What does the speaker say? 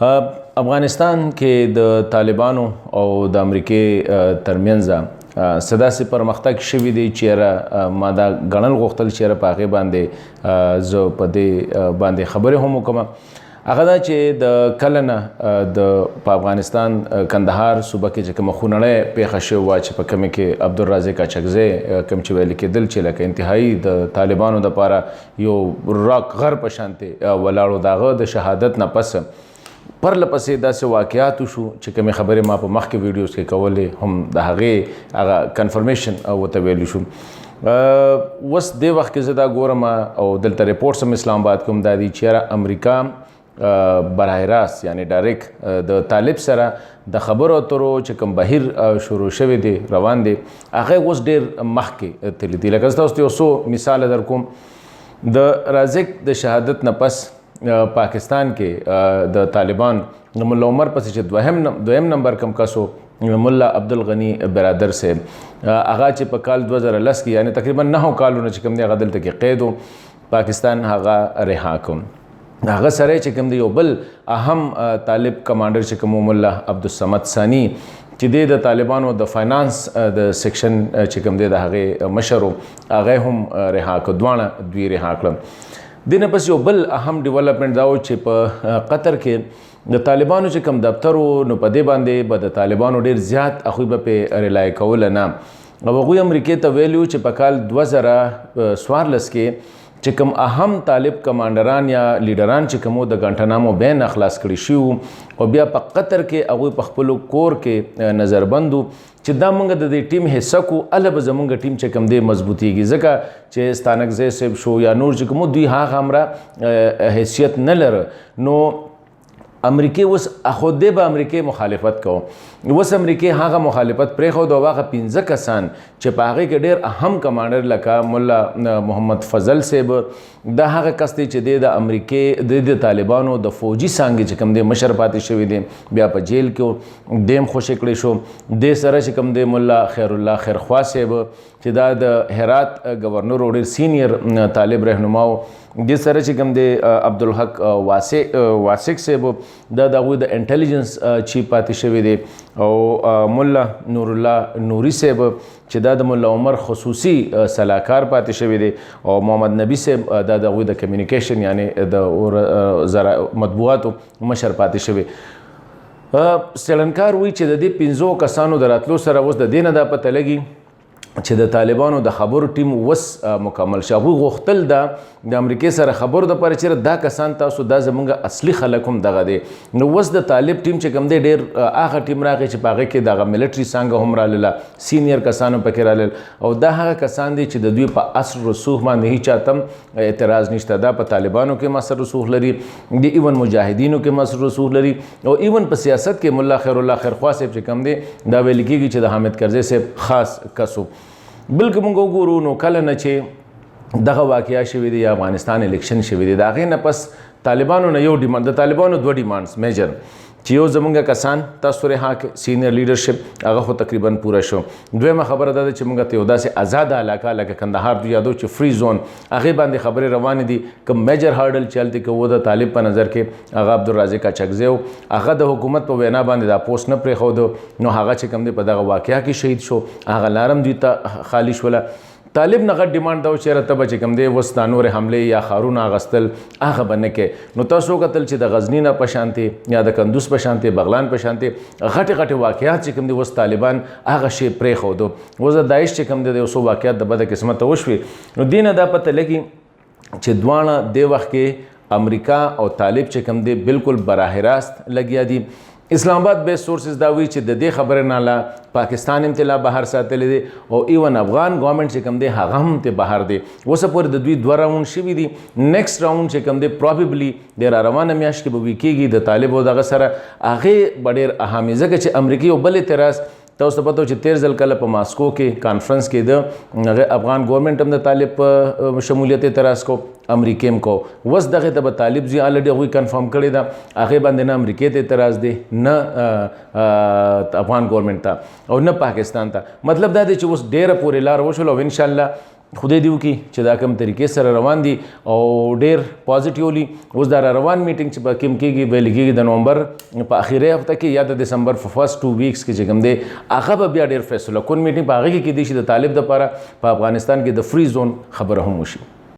افغانستان کې د طالبانو او د امریکای ترمنځ سداسې پرمختګ شوی دی چې ما دا غنل غوښتل چې په هغه باندې زه په دې باندې خبرې هم وکم. هغه دا چې د کله نه په افغانستان کندهار صوبه کې چې کومه خونړۍ پیښه شوې وه چې په کومه کې عبدالرازق اچکزی کوم چې ویل کېدل چې لکه انتهایي د طالبانو دپاره یو راک غر په شانتې ولاړو، د هغه د شهادت نه پس پرله پسې داسې واقعات وشو چې کومې خبرې ما په مخکې ویډیوز کې کولې هم د هغې هغه کنفرمیشن ورته ویلی شو. اوس دې وخت کې زه دا ګورم او دلته ریپورټس هم اسلام آباد کوم دا دي چې امریکا برای راست یعنی ډایرکټ د طالب سره د خبرو اترو چې کوم بهیر شروع شوی دی روان دی هغه اوس ډېر مخکې تللی دی. لکه زه تاسو ته یو څو مثال در کوم. د رازق د شهادت نه پس پاکستان کې د طالبان د ملا عمر پسې چې دویم نمبر کم کسو ملا عبدالغنی برادر صاحب هغه چې په کال 2010 کې یعنی تقریبا 9 کالونه چې کوم دی هغه دلته کې قید و پاکستان هغه رها کوم. هغه سره چې کوم دی یو بل اهم طالب کمانډر چې کوم ملا عبدالصمد ثانی چې د طالبانو د فاینانس د سیکشن چې کوم دی د هغه مشر هغه هم رها کړ، دوی رها کړل. دینه پس یو بل اهم ډیولپمنٹ دا و چې په قطر کې د طالبانو چې کوم دفتر نو په دې باندې به د طالبانو ډیر زیات هغوی به پې ریلای کول نه او هغوی امریکې ته ویلي چې په کال 2014 کې چې کوم اهم طالب کمانډران یا لیډران چې کومو د ګنټنامو بین اخلاص کړي شو او بیا په قطر کې هغوی په خپلو کور کې نظربندو چې دا مونږ د دې ټیم حصه کو اله به زمونږ ټیم چې کوم دی مضبوطیږي ځکه چې ستانکزی صاحب شو یا نور چې کومو دوی هغه همره حیثیت نه لره. نو امریکای اوس خود به امریکای مخالفت کو، اوس امریکای هغه مخالفت پرېښود او هغه 15 کسان چې په هغې کې ډېر اهم کمانډر لکه ملا محمد فضل صاحب دا هغه کس دی چې د امریکای د طالبانو د فوجي څانګې چې کوم دی مشر پاتې شوی دی بیا په جیل کې دیم خوشې کړی شو. دې سره چې کوم دی ملا خیر الله خیرخوا صاحب چې دا د هرات گورنر ډېر سینیر طالب رهنما و، دې سره چې کوم دی عبدالحق واسق صاحب دا د هغوی د انټیلیجنس چیف پاتې شوی دی او ملا نور الله نوري صاحب چې دا د ملا عمر خصوصي سلاکار پاتې شوی دی او محمد نبی صاحب دا د هغوی د کمیونیکیشن یعنی د مطبوعاتو مشر پاتې شوی. څېړنکار وایي چې د دې 15 کسانو د راتلو سره اوس د دې نه دا پته لګي چې د طالبانو د خبرو ټیم وس مکمل شو. هغوی غوښتل د امریکې سره خبرو دپاره چې دا کسان تاسو دا زموږ اصلي خلک هم دغه دی. نو اوس د طالب ټیم چې کوم دی ډېر هغه ټیم راغی چې په هغې کې دغه ملیټري څانګه هم راغله، سینیر کسان هم پکې راغلل او دا هغه کسان دي چې د دوی په اصل رسوخ باندې هیچ چاته اعتراض نشته. دا په طالبانو کې هم اصل رسوخ لري، د ایون مجاهدینو کې هم اصل رسوخ لري او ایون په سیاست کې ملا خیر الله خیرخوا صاحب چې کوم دی دا ویل کېږي چې د حامد کرزی صاحب خاص کسو. بلکې موږ وګورو نو کله نه چې دغه واقعه شوې دی یا افغانستان الیکشن شوې دی د هغې نه پس طالبانو نه یو ډیمانډ د طالبانو 2 ډیمانډس میجر چې یو زمونږ کسان تاسو رها سینیر لیډرشپ هغه خو تقریبا پوره شو. دویمه خبره دا ده چې موږ ته یو داسې آزاده علاقه لکه کندهار دوی یادو چې فری زون هغې باندې خبرې روانې دي. کوم میجر هارډل چې هلته کې و د طالب په نظر کې هغه عبدالرازق اچکزی و، هغه د حکومت په وینا باندې دا پوسټ نه پرېښود نو هغه چې کوم دی په دغه واقعه کې شهید شو، هغه لارم دوی ته خالی شوله. طالب نه غټ ډیمانډ دا و چې ته به چې کوم دی اوس دا نورې حملې یا ښارونه اخیستل هغه به نه کې. نو تاسو وکتل چې د غزني نه په شانتې یا د کندوز په شانتې بغلان په شانتې غټې غټې واقعات چې کوم دی اوس طالبان هغه شی پرېښودو. اوس د داعش چې کوم دی د یو څو واقعات د بده قسمته وشوې نو دې نه دا پته لګي چې دواړه دې وخت کې امریکا او طالب چې کوم دی بالکل براه راست لګیا دي. اسلام آباد بیس سورسز دا وی چې د دې خبرې نه لا پاکستان هم ته بهر ساتلی دی او ایون افغان ګورنمنټ چې کوم دی هغه هم ته بهر دی. اوس پورې د دوی 2 راوند شوي دي، نیکسټ راوند چې کوم دی پروبیبلی د روانه میاشت کې به وی کېږي د طالب او دغه سره هغې به ډېر اهمي ځکه چې امریکې یو بل اعتراض تاسو ته پته چې 13 ځل کله په ماسکو کې کانفرنس کې د افغان ګورنمنټ هم د طالب په شمولیت اعتراض کو، امریکې هم کو. اوس دغه ته به طالب زی الریډي هغوی کنفرم کړی ده هغې باندې نه امریکې ته اعتراض دی نه افغان ګورنمنټ ته او نه پاکستان ته. مطلب دا دی چې اوس ډېره پورې لار وشول او انشاءالله خدای دی وکړي چې دا کوم طریقې سره روان دي او ډیر پازیټیولی اوس دا روان میټینګ چې په کوم کېږي ویل کېږي د نومبر په اخیری هفته کې یا د دسمبر په فرست 2 ویکس کې چې کوم دی هغه به بیا ډیر فیصله کون میټینګ په هغه کې کېدی شي د طالب دپاره په افغانستان کې د فری زون خبره هم وشي.